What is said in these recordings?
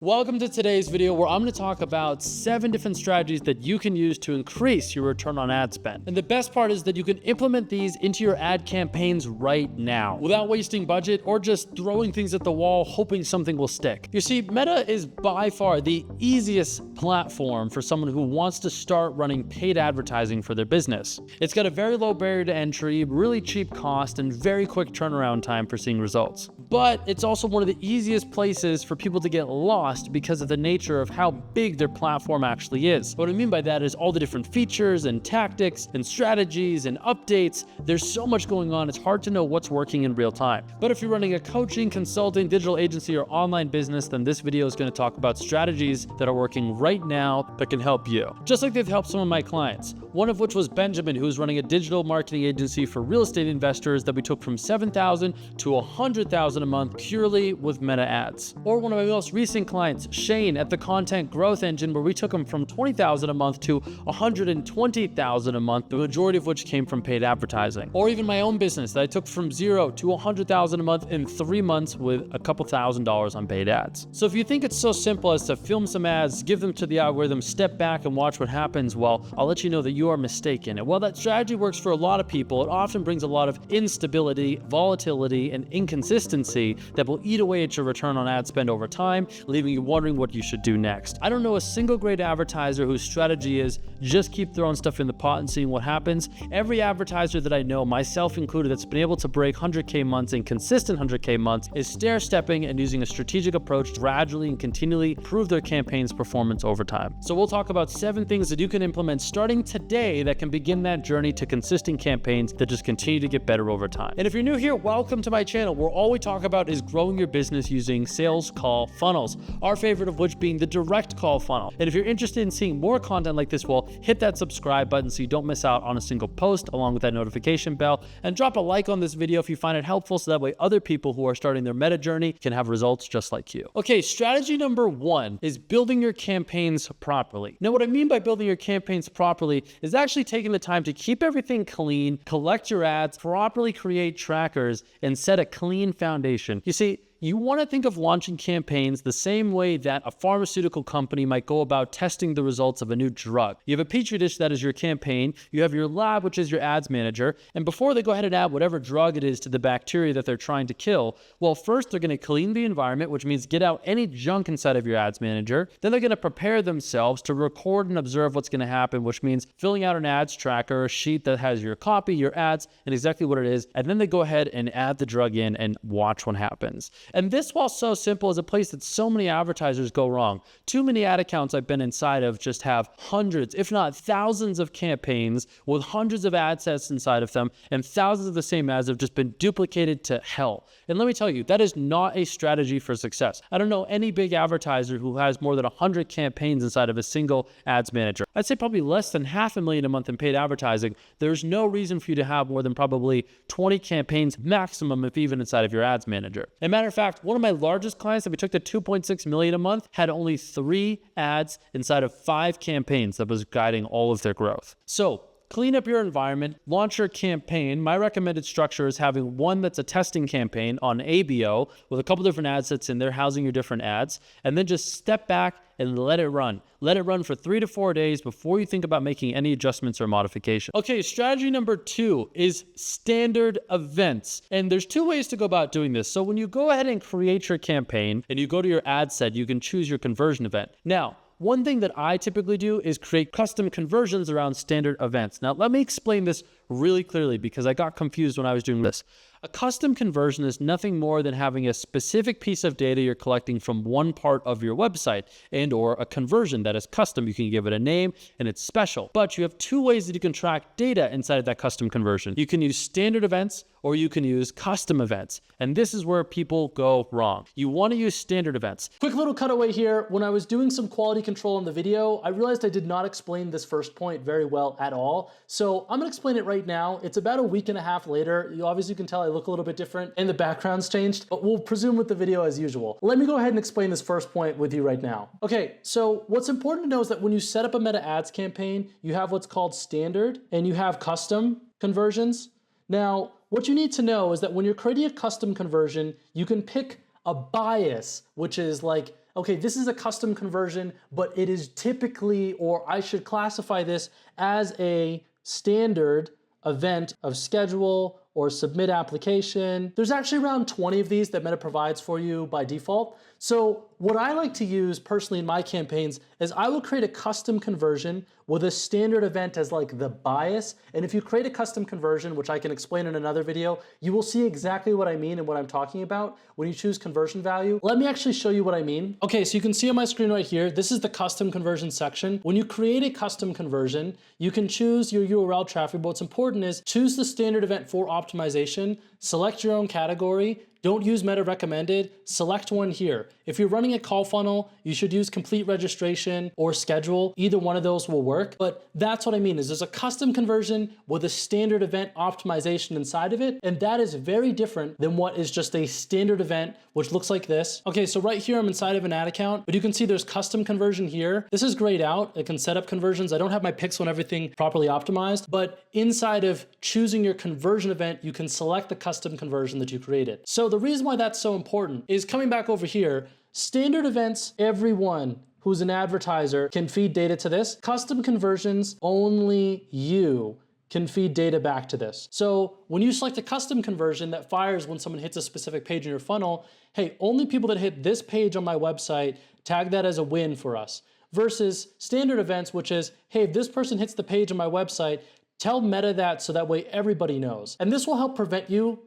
Welcome to today's video where I'm going to talk about 7 different strategies that you can use to increase your return on ad spend. And the best part is that you can implement these into your ad campaigns right now without wasting budget or just throwing things at the wall hoping something will stick. You see, Meta is by far the easiest platform for someone who wants to start running paid advertising for their business. It's got a very low barrier to entry, really cheap cost, and very quick turnaround time for seeing results. But it's also one of the easiest places for people to get lost because of the nature of how big their platform actually is. What I mean by that is all the different features and tactics and strategies and updates. There's so much going on, it's hard to know what's working in real time. But if you're running a coaching, consulting, digital agency, or online business, then this video is going to talk about strategies that are working right now that can help you. Just like they've helped some of my clients. One of which was Benjamin, who's running a digital marketing agency for real estate investors that we took from $7,000 to $100,000 a month purely with Meta ads. Or one of my most recent clients, Shane, at the Content Growth Engine, where we took him from $20,000 a month to $120,000 a month, the majority of which came from paid advertising. Or even my own business that I took from $0 to $100,000 a month in 3 months with a couple $1,000s on paid ads. So if you think it's so simple as to film some ads, give them to the algorithm, step back and watch what happens, well, I'll let you know that you are mistaken. And while that strategy works for a lot of people, it often brings a lot of instability, volatility, and inconsistency that will eat away at your return on ad spend over time, leaving you wondering what you should do next. I don't know a single great advertiser whose strategy is just keep throwing stuff in the pot and seeing what happens. Every advertiser that I know, myself included, that's been able to break 100K months and consistent 100K months is stair-stepping and using a strategic approach to gradually and continually improve their campaign's performance over time. So we'll talk about 7 things that you can implement starting today that can begin that journey to consistent campaigns that just continue to get better over time. And if you're new here, welcome to my channel, where all we talk about is growing your business using sales call funnels, our favorite of which being the direct call funnel. And if you're interested in seeing more content like this, well, hit that subscribe button so you don't miss out on a single post, along with that notification bell, and drop a like on this video if you find it helpful, so that way other people who are starting their meta journey can have results just like you. Okay, strategy number 1 is building your campaigns properly. Now, what I mean by building your campaigns properly is actually taking the time to keep everything clean, collect your ads, properly create trackers, and set a clean foundation. You see, you want to think of launching campaigns the same way that a pharmaceutical company might go about testing the results of a new drug. You have a petri dish that is your campaign, you have your lab, which is your ads manager, and before they go ahead and add whatever drug it is to the bacteria that they're trying to kill, well, first they're going to clean the environment, which means get out any junk inside of your ads manager. Then they're going to prepare themselves to record and observe what's going to happen, which means filling out an ads tracker, a sheet that has your copy, your ads, and exactly what it is. And then they go ahead and add the drug in and watch what happens. And this, while so simple, is a place that so many advertisers go wrong. Too many ad accounts I've been inside of just have hundreds, if not thousands of campaigns with hundreds of ad sets inside of them, and thousands of the same ads have just been duplicated to hell. And let me tell you, that is not a strategy for success. I don't know any big advertiser who has more than 100 campaigns inside of a single ads manager. I'd say probably less than $500,000 a month in paid advertising. There's no reason for you to have more than probably 20 campaigns maximum, if even, inside of your ads manager. As a matter of fact, one of my largest clients that we took to $2.6 million a month had only 3 ads inside of 5 campaigns that was guiding all of their growth. So clean up your environment, launch your campaign. My recommended structure is having one that's a testing campaign on ABO with a couple different ad sets in there housing your different ads, and then just step back and let it run. Let it run for 3 to 4 days before you think about making any adjustments or modifications. Okay, strategy number 2 is standard events. And there's 2 ways to go about doing this. So when you go ahead and create your campaign and you go to your ad set, you can choose your conversion event. Now, one thing that I typically do is create custom conversions around standard events. Now, let me explain this really clearly because I got confused when I was doing this. A custom conversion is nothing more than having a specific piece of data you're collecting from one part of your website, and or a conversion that is custom. You can give it a name and it's special. But you have 2 ways that you can track data inside of that custom conversion. You can use standard events or you can use custom events. And this is where people go wrong. You want to use standard events. Quick little cutaway here. When I was doing some quality control in the video, I realized I did not explain this first point very well at all. So I'm gonna explain it right now. It's about a week and a half later. You obviously can tell I look a little bit different and the background's changed, but we'll presume with the video as usual. Let me go ahead and explain this first point with you right now. Okay, so what's important to know is that when you set up a Meta ads campaign, you have what's called standard and you have custom conversions. Now, what you need to know is that when you're creating a custom conversion, you can pick a bias, which is like okay, this is a custom conversion, but it is typically, or I should classify this as a standard event of schedule or submit application. There's actually around 20 of these that Meta provides for you by default. So what I like to use personally in my campaigns is I will create a custom conversion with a standard event as like the bias. And if you create a custom conversion, which I can explain in another video, you will see exactly what I mean and what I'm talking about when you choose conversion value. Let me actually show you what I mean. Okay, so you can see on my screen right here, this is the custom conversion section. When you create a custom conversion, you can choose your URL traffic, but what's important is choose the standard event for optimization, select your own category, don't use Meta recommended, select one here. If you're running a call funnel, you should use complete registration or schedule. Either one of those will work, but that's what I mean is there's a custom conversion with a standard event optimization inside of it, and that is very different than what is just a standard event, which looks like this. Okay, so right here I'm inside of an ad account, but you can see there's custom conversion here. This is grayed out. It can set up conversions. I don't have my pixel and everything properly optimized, but inside of choosing your conversion event, you can select the custom conversion that you created. So the reason why that's so important is coming back over here, standard events, everyone who's an advertiser can feed data to this. Custom conversions, only you can feed data back to this. So when you select a custom conversion that fires when someone hits a specific page in your funnel, hey, only people that hit this page on my website, tag that as a win for us. Versus standard events, which is, hey, if this person hits the page on my website, tell Meta that so that way everybody knows. And this will help prevent you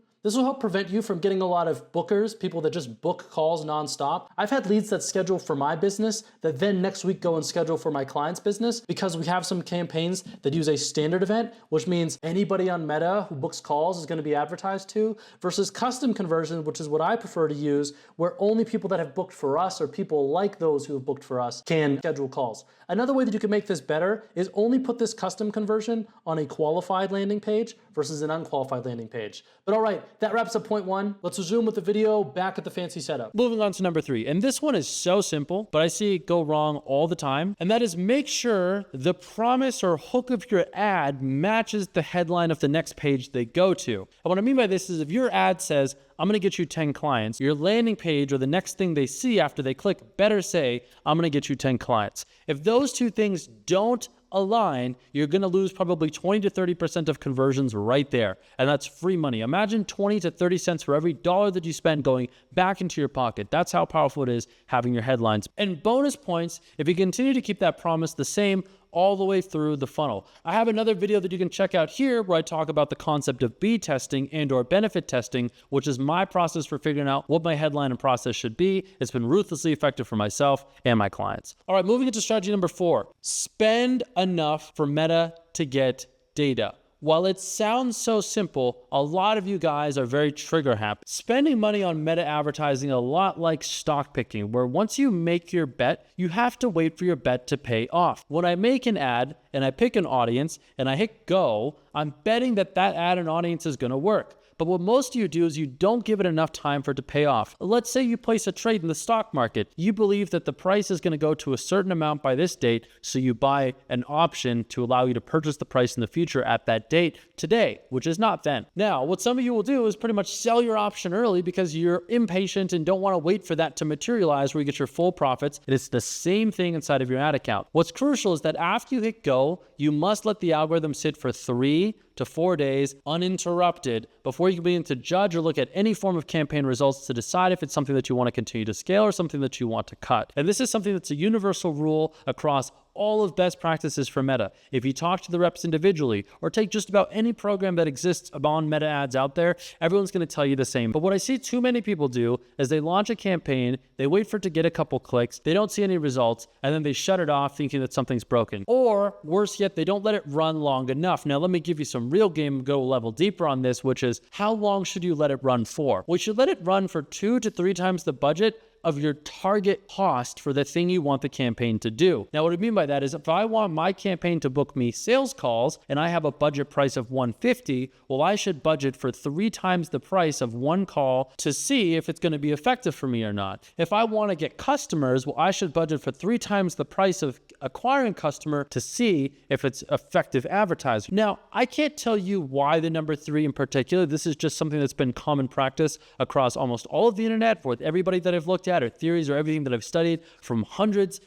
from getting a lot of bookers, people that just book calls nonstop. I've had leads that schedule for my business that then next week go and schedule for my client's business because we have some campaigns that use a standard event, which means anybody on Meta who books calls is gonna be advertised to, versus custom conversion, which is what I prefer to use, where only people that have booked for us or people like those who have booked for us can schedule calls. Another way that you can make this better is only put this custom conversion on a qualified landing page versus an unqualified landing page. But all right, that wraps up point one. Let's resume with the video back at the fancy setup. Moving on to number 3, and this one is so simple, but I see it go wrong all the time, and that is make sure the promise or hook of your ad matches the headline of the next page they go to. And what I mean by this is if your ad says, I'm gonna get you 10 clients, your landing page or the next thing they see after they click better say, I'm gonna get you 10 clients. If those two things don't align, you're gonna lose probably 20 to 30% of conversions right there. And that's free money. Imagine 20 to 30 cents for every dollar that you spend going back into your pocket. That's how powerful it is having your headlines. And bonus points if you continue to keep that promise the same all the way through the funnel. I have another video that you can check out here where I talk about the concept of B testing and or benefit testing, which is my process for figuring out what my headline and process should be. It's been ruthlessly effective for myself and my clients. All right, moving into strategy number 4, spend enough for Meta to get data. While it sounds so simple, a lot of you guys are very trigger happy. Spending money on Meta advertising a lot like stock picking, where once you make your bet, you have to wait for your bet to pay off. When I make an ad and I pick an audience and I hit go, I'm betting that that ad and audience is gonna work. But what most of you do is you don't give it enough time for it to pay off. Let's say you place a trade in the stock market. You believe that the price is going to go to a certain amount by this date, so you buy an option to allow you to purchase the price in the future at that date today, which is not then. Now, what some of you will do is pretty much sell your option early because you're impatient and don't want to wait for that to materialize where you get your full profits. And it's the same thing inside of your ad account. What's crucial is that after you hit go, you must let the algorithm sit for 3 to 4 days uninterrupted before you can begin to judge or look at any form of campaign results to decide if it's something that you want to continue to scale or something that you want to cut. And this is something that's a universal rule across all of best practices for Meta. If you talk to the reps individually or take just about any program that exists on Meta ads out there, everyone's going to tell you the same. But what I see too many people do is they launch a campaign, they wait for it to get a couple clicks, they don't see any results, and then they shut it off thinking that something's broken. Or worse yet, they don't let it run long enough. Now let me give you some real game, go a level deeper on this, which is how long should you let it run for? We should let it run for 2 to 3 times the budget of your target cost for the thing you want the campaign to do. Now, what I mean by that is if I want my campaign to book me sales calls and I have a budget price of $150, well, I should budget for 3 times the price of one call to see if it's going to be effective for me or not. If I want to get customers, well, I should budget for 3 times the price of acquiring a customer to see if it's effective advertising. Now, I can't tell you why the number 3 in particular. This is just something that's been common practice across almost all of the internet with everybody that I've looked at. at are theories or everything that I've studied from hundreds,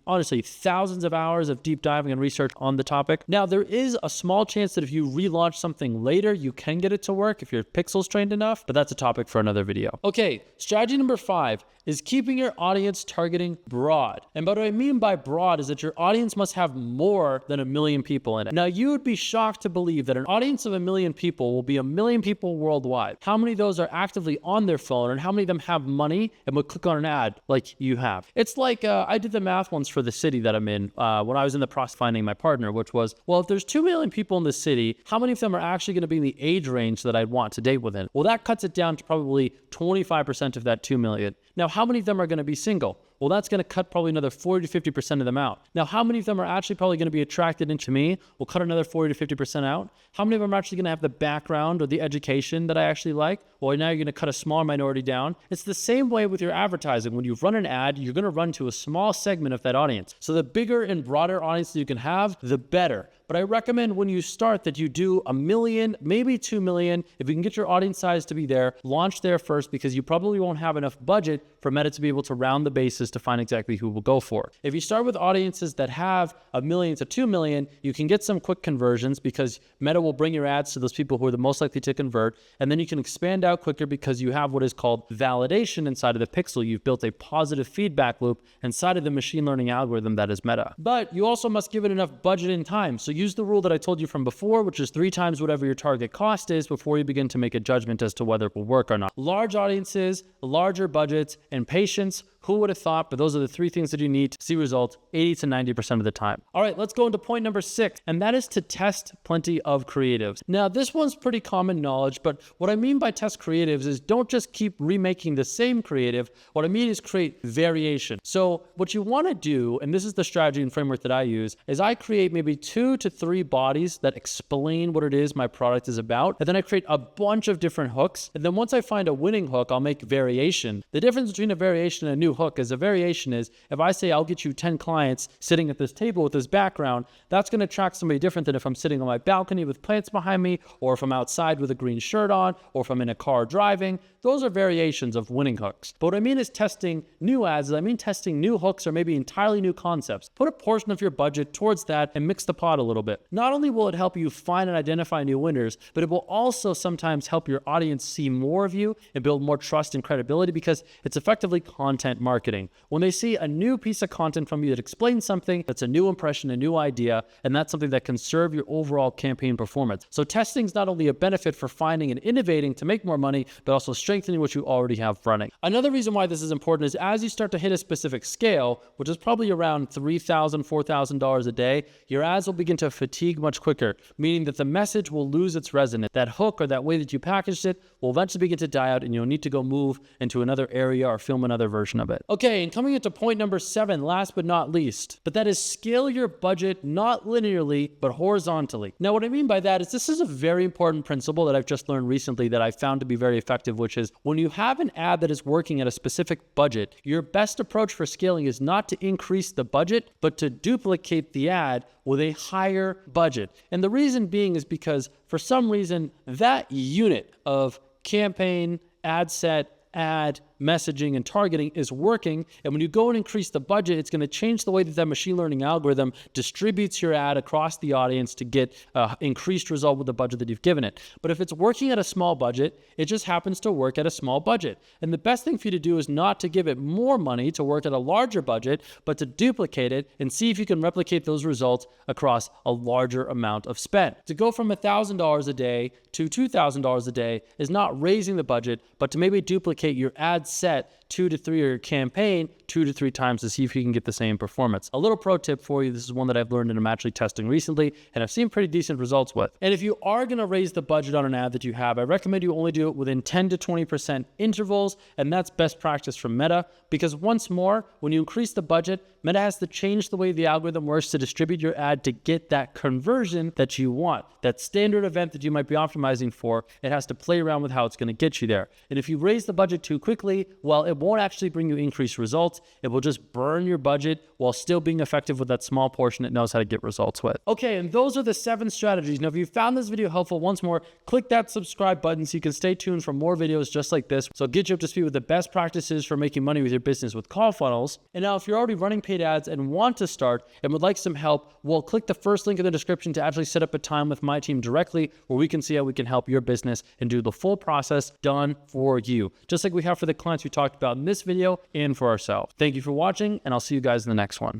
honestly, thousands of hours of deep diving and research on the topic. Now, there is a small chance that if you relaunch something later, you can get it to work if your pixel's trained enough, but that's a topic for another video. Okay, strategy number 5 is keeping your audience targeting broad. And what I mean by broad is that your audience must have more than 1 million people in it. Now, you would be shocked to believe that an audience of 1 million people will be 1 million people worldwide. How many of those are actively on their phone, and how many of them have money and would click on an ad like you have? It's like, I did the math once for the city that I'm in when I was in the process of finding my partner, which was, well, if there's 2 million people in the city, how many of them are actually going to be in the age range that I'd want to date within? Well, that cuts it down to probably 25% of that 2 million. Now, how many of them are going to be single? Well, that's going to cut probably another 40 to 50% of them out. Now, how many of them are actually probably going to be attracted into me? We'll cut another 40 to 50% out. How many of them are actually going to have the background or the education that I actually like? Well, now you're going to cut a smaller minority down. It's the same way with your advertising. When you run an ad, you're going to run to a small segment of that audience. So the bigger and broader audience that you can have, the better. But I recommend when you start that you do 1 million, maybe 2 million. If you can get your audience size to be there, launch there first, because you probably won't have enough budget for Meta to be able to round the bases to find exactly who will go for it. If you start with audiences that have 1 million to 2 million, you can get some quick conversions because Meta will bring your ads to those people who are the most likely to convert. And then you can expand out quicker because you have what is called validation inside of the pixel. You've built a positive feedback loop inside of the machine learning algorithm that is Meta. But you also must give it enough budget and time. So use the rule that I told you from before, which is 3 times whatever your target cost is before you begin to make a judgment as to whether it will work or not. Large audiences, larger budgets, and patience. Who would have thought? But those are the 3 things that you need to see results 80 to 90% of the time. All right, let's go into point number 6, and that is to test plenty of creatives. Now, this one's pretty common knowledge, but what I mean by test creatives is don't just keep remaking the same creative. What I mean is create variation. So what you want to do, and this is the strategy and framework that I use, is I create maybe 2 to 3 bodies that explain what it is my product is about, and then I create a bunch of different hooks, and then once I find a winning hook, I'll make variation. The difference between a variation and a new hook is a variation is if I say I'll get you 10 clients sitting at this table with this background, that's going to attract somebody different than if I'm sitting on my balcony with plants behind me, or if I'm outside with a green shirt on, or if I'm in a car driving. Those are variations of winning hooks. But what I mean is testing new ads. I mean testing new hooks or maybe entirely new concepts. Put a portion of your budget towards that and mix the pot a little bit. Not only will it help you find and identify new winners, but it will also sometimes help your audience see more of you and build more trust and credibility because it's effectively content marketing. When they see a new piece of content from you that explains something, that's a new impression, a new idea, and that's something that can serve your overall campaign performance. So testing is not only a benefit for finding and innovating to make more money, but also strengthening what you already have running. Another reason why this is important is as you start to hit a specific scale, which is probably around $3,000, $4,000 a day, your ads will begin to fatigue much quicker, meaning that the message will lose its resonance. That hook or that way that you packaged it will eventually begin to die out and you'll need to go move into another area or film another version of it. Okay, and coming into point number 7, last but not least, but that is scale your budget not linearly, but horizontally. Now, what I mean by that is this is a very important principle that I've just learned recently that I found to be very effective, which is when you have an ad that is working at a specific budget, your best approach for scaling is not to increase the budget, but to duplicate the ad with a higher budget. And the reason being is because for some reason, that unit of campaign, ad set, ad, messaging, and targeting is working. And when you go and increase the budget, it's going to change the way that machine learning algorithm distributes your ad across the audience to get increased result with the budget that you've given it. But if it's working at a small budget, it just happens to work at a small budget. And the best thing for you to do is not to give it more money to work at a larger budget, but to duplicate it and see if you can replicate those results across a larger amount of spend. To go from $1,000 a day to $2,000 a day is not raising the budget, but to maybe duplicate your ad set 2 to 3 or your campaign 2 to 3 times to see if you can get the same performance. A little pro tip for you. This is one that I've learned and I'm actually testing recently and I've seen pretty decent results with. And if you are going to raise the budget on an ad that you have, I recommend you only do it within 10 to 20% intervals, and that's best practice from Meta, because once more, when you increase the budget, Meta has to change the way the algorithm works to distribute your ad to get that conversion that you want. That standard event that you might be optimizing for, it has to play around with how it's going to get you there. And if you raise the budget too quickly, well, it won't actually bring you increased results. results. It will just burn your budget while still being effective with that small portion it knows how to get results with. Okay, and those are the 7 strategies. Now, if you found this video helpful, once more, click that subscribe button so you can stay tuned for more videos just like this. So I'll get you up to speed with the best practices for making money with your business with call funnels. And now, if you're already running paid ads and want to start and would like some help, well, click the first link in the description to actually set up a time with my team directly where we can see how we can help your business and do the full process done for you, just like we have for the clients we talked about in this video and for ourselves. Thank you for watching, and I'll see you guys in the next one.